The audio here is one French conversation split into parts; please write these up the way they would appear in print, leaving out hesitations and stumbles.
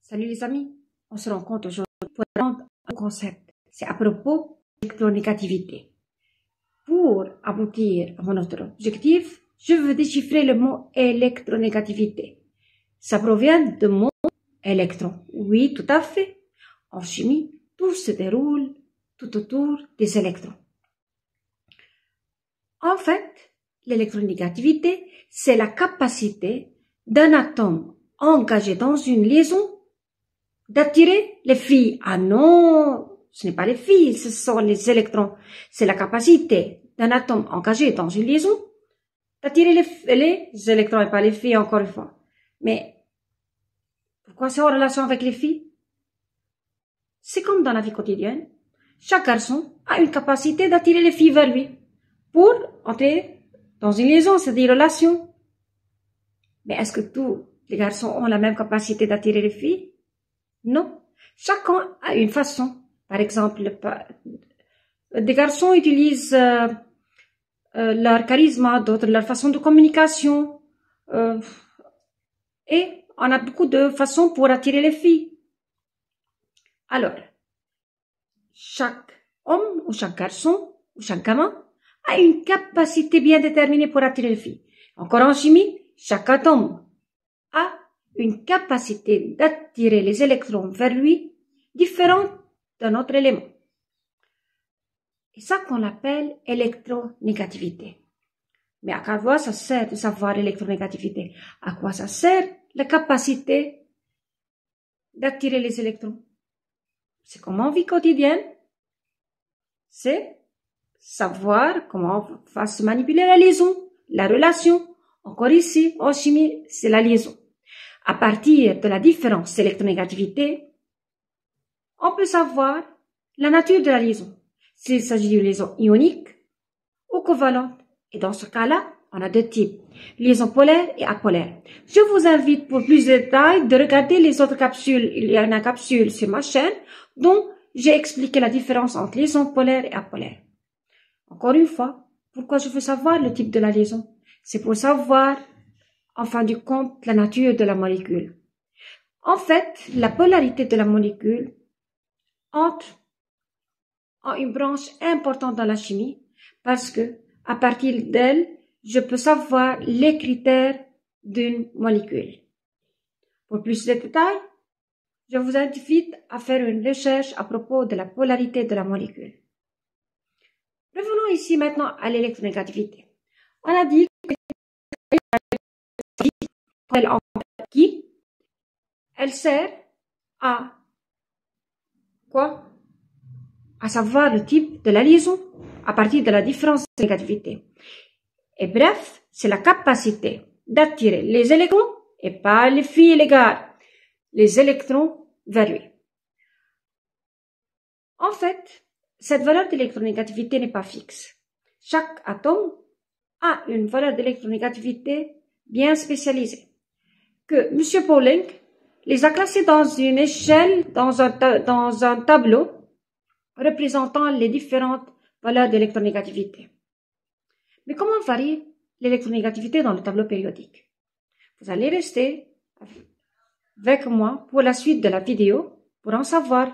Salut les amis, on se rencontre aujourd'hui pour apprendre un concept. C'est à propos de l'électronégativité. Pour aboutir à notre objectif, je veux déchiffrer le mot électronégativité. Ça provient du mot électron. Oui, tout à fait. En chimie, tout se déroule tout autour des électrons. En fait, l'électronégativité, c'est la capacité d'un atome engagé dans une liaison d'attirer les filles. Ah non, ce n'est pas les filles, ce sont les électrons. C'est la capacité d'un atome engagé dans une liaison d'attirer les électrons et pas les filles, encore une fois. Mais pourquoi c'est en relation avec les filles? C'est comme dans la vie quotidienne. Chaque garçon a une capacité d'attirer les filles vers lui pour entrer dans une liaison, c'est-à-dire relation. Mais est-ce que tous les garçons ont la même capacité d'attirer les filles? Non. Chacun a une façon. Par exemple, des garçons utilisent leur charisme, d'autres leur façon de communication. Et on a beaucoup de façons pour attirer les filles. Alors, chaque homme ou chaque garçon ou chaque gamin a une capacité bien déterminée pour attirer les filles. Encore en chimie, chaque atome a une capacité d'attirer les électrons vers lui différente d'un autre élément. Et ça qu'on appelle électronégativité. Mais à quoi ça sert de savoir l'électronégativité? À quoi ça sert la capacité d'attirer les électrons? C'est comme en vie quotidienne. C'est savoir comment va se manipuler la liaison, la relation. Encore ici, en chimie, c'est la liaison. À partir de la différence d'électronégativité, on peut savoir la nature de la liaison. S'il s'agit d'une liaison ionique ou covalente. Et dans ce cas-là, on a deux types, liaison polaire et apolaire. Je vous invite pour plus de détails de regarder les autres capsules. Il y a une capsule sur ma chaîne dont j'ai expliqué la différence entre liaison polaire et apolaire. Encore une fois, pourquoi je veux savoir le type de la liaison? C'est pour savoir, en fin du compte, la nature de la molécule. En fait, la polarité de la molécule entre en une branche importante dans la chimie parce que, à partir d'elle, je peux savoir les critères d'une molécule. Pour plus de détails, je vous invite à faire une recherche à propos de la polarité de la molécule. Revenons ici maintenant à l'électronégativité. On a dit elle sert à quoi? À savoir le type de la liaison à partir de la différence de négativité. Et bref, c'est la capacité d'attirer les électrons et pas les filles et les gars, les électrons vers lui. En fait, cette valeur d'électronégativité n'est pas fixe. Chaque atome a une valeur d'électronégativité bien spécialisée que M. Pauling les a classés dans une échelle, dans un tableau représentant les différentes valeurs d'électronégativité. Mais comment varie l'électronégativité dans le tableau périodique? Vous allez rester avec moi pour la suite de la vidéo pour en savoir.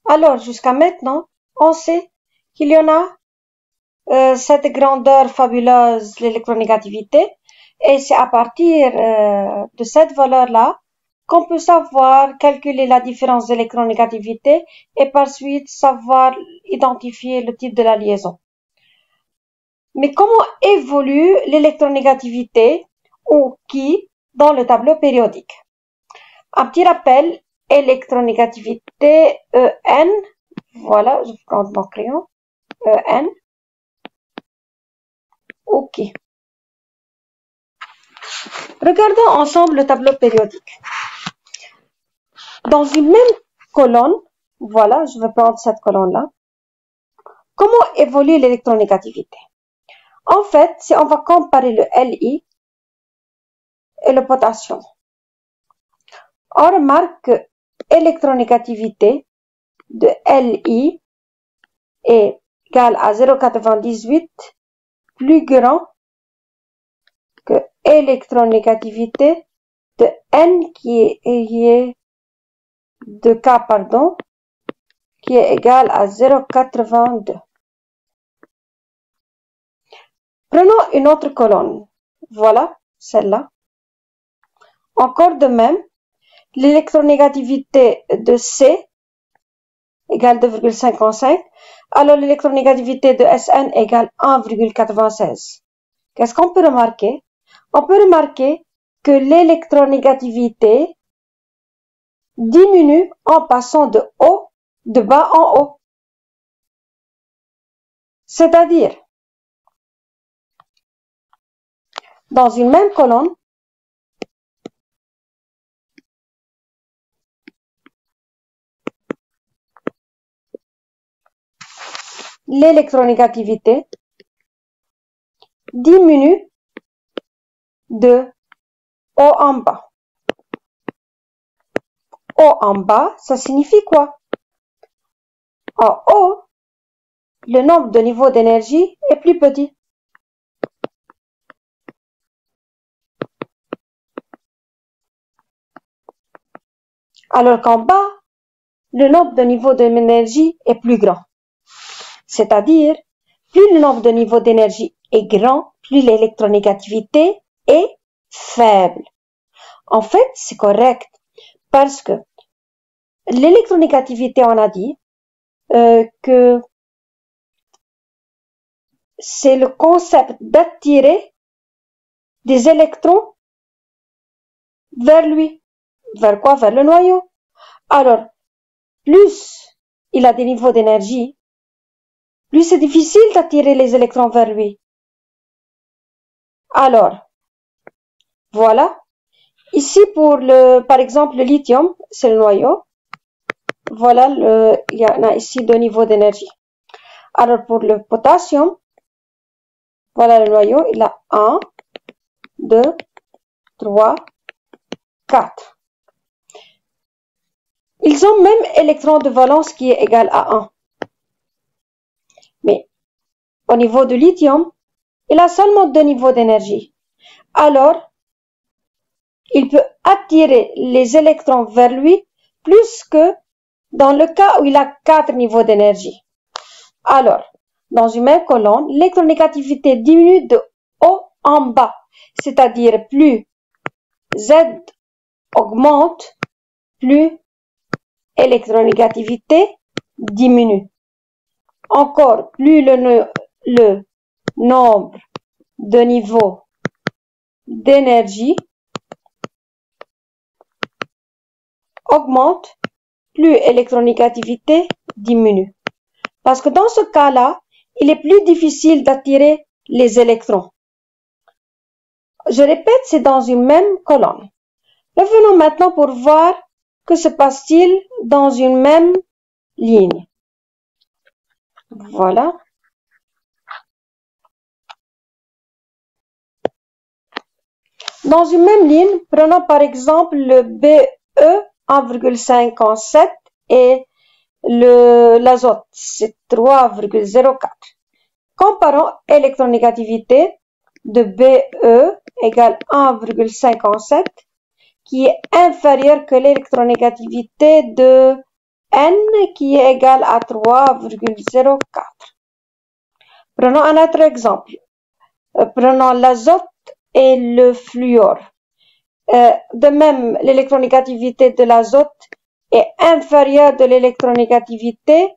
Alors, jusqu'à maintenant, on sait qu'il y en a cette grandeur fabuleuse, l'électronégativité, et c'est à partir de cette valeur-là qu'on peut savoir calculer la différence d'électronégativité et par suite savoir identifier le type de la liaison. Mais comment évolue l'électronégativité ou qui dans le tableau périodique? Un petit rappel, électronégativité EN, voilà, je vais prendre mon crayon, EN, OK. Regardons ensemble le tableau périodique. Dans une même colonne, voilà, je vais prendre cette colonne-là. Comment évolue l'électronégativité? En fait, si on va comparer le Li et le potassium, on remarque que l'électronégativité de Li est égale à 0,98 plus grand que électronégativité de N qui est de K, pardon, qui est égal à 0,82. Prenons une autre colonne. Voilà, celle-là. Encore de même, l'électronégativité de C égale 2,55. Alors, l'électronégativité de Sn égale 1,96. Qu'est-ce qu'on peut remarquer? On peut remarquer que l'électronégativité diminue en passant de bas en haut. C'est-à-dire, dans une même colonne, l'électronégativité diminue de haut en bas. Haut en bas, ça signifie quoi? En haut, le nombre de niveaux d'énergie est plus petit. Alors qu'en bas, le nombre de niveaux d'énergie est plus grand. C'est-à-dire, plus le nombre de niveaux d'énergie est grand, plus l'électronégativité est faible. En fait, c'est correct parce que l'électronégativité, on a dit que c'est le concept d'attirer des électrons vers lui. Vers quoi? Vers le noyau. Alors, plus il a des niveaux d'énergie, plus c'est difficile d'attirer les électrons vers lui. Alors, voilà. Ici, par exemple, le lithium, c'est le noyau. Voilà, il y en a ici deux niveaux d'énergie. Alors, pour le potassium, voilà le noyau, il a 1, 2, 3, 4. Ils ont même électron de valence qui est égal à 1. Mais au niveau du lithium, il a seulement deux niveaux d'énergie. Alors, il peut attirer les électrons vers lui plus que dans le cas où il a 4 niveaux d'énergie. Alors, dans une même colonne, l'électronégativité diminue de haut en bas, c'est-à-dire plus Z augmente, plus l'électronégativité diminue. Encore, plus le nombre de niveaux d'énergie augmente, plus l'électronégativité diminue. Parce que dans ce cas-là, il est plus difficile d'attirer les électrons. Je répète, c'est dans une même colonne. Revenons maintenant pour voir que se passe-t-il dans une même ligne. Voilà. Dans une même ligne, prenons par exemple le BE 1,57 et l'azote, c'est 3,04. Comparons électronégativité de BE égale 1,57 qui est inférieure que l'électronégativité de N qui est égale à 3,04. Prenons un autre exemple. Prenons l'azote et le fluor. De même, l'électronégativité de l'azote est inférieure de l'électronégativité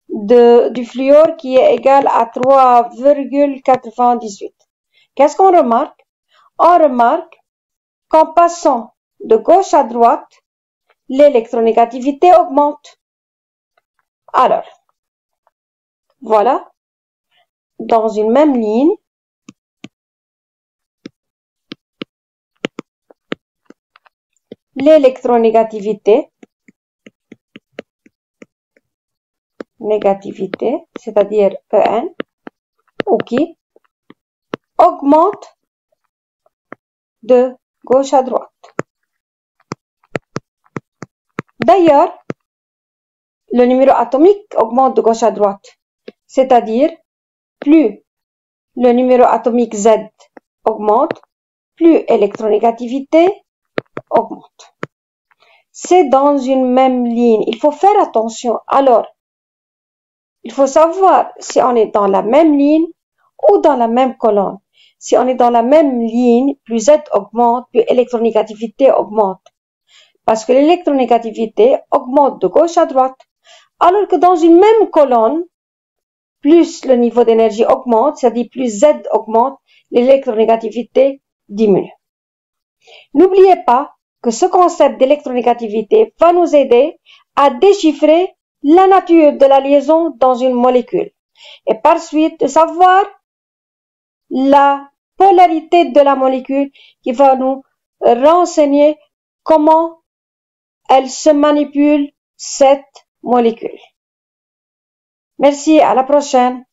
du fluor qui est égale à 3,98. Qu'est-ce qu'on remarque? On remarque qu'en passant de gauche à droite, l'électronégativité augmente. Alors, voilà, dans une même ligne, l'électronégativité, c'est-à-dire En, qui augmente de gauche à droite. D'ailleurs, le numéro atomique augmente de gauche à droite, c'est-à-dire plus le numéro atomique Z augmente, plus l'électronégativité augmente. C'est dans une même ligne. Il faut faire attention. Alors, il faut savoir si on est dans la même ligne ou dans la même colonne. Si on est dans la même ligne, plus Z augmente, plus l'électronégativité augmente. Parce que l'électronégativité augmente de gauche à droite. Alors que dans une même colonne, plus le niveau d'énergie augmente, c'est-à-dire plus Z augmente, l'électronégativité diminue. N'oubliez pas que ce concept d'électronégativité va nous aider à déchiffrer la nature de la liaison dans une molécule et par suite de savoir la polarité de la molécule qui va nous renseigner comment elle se manipule cette molécule. Merci, à la prochaine.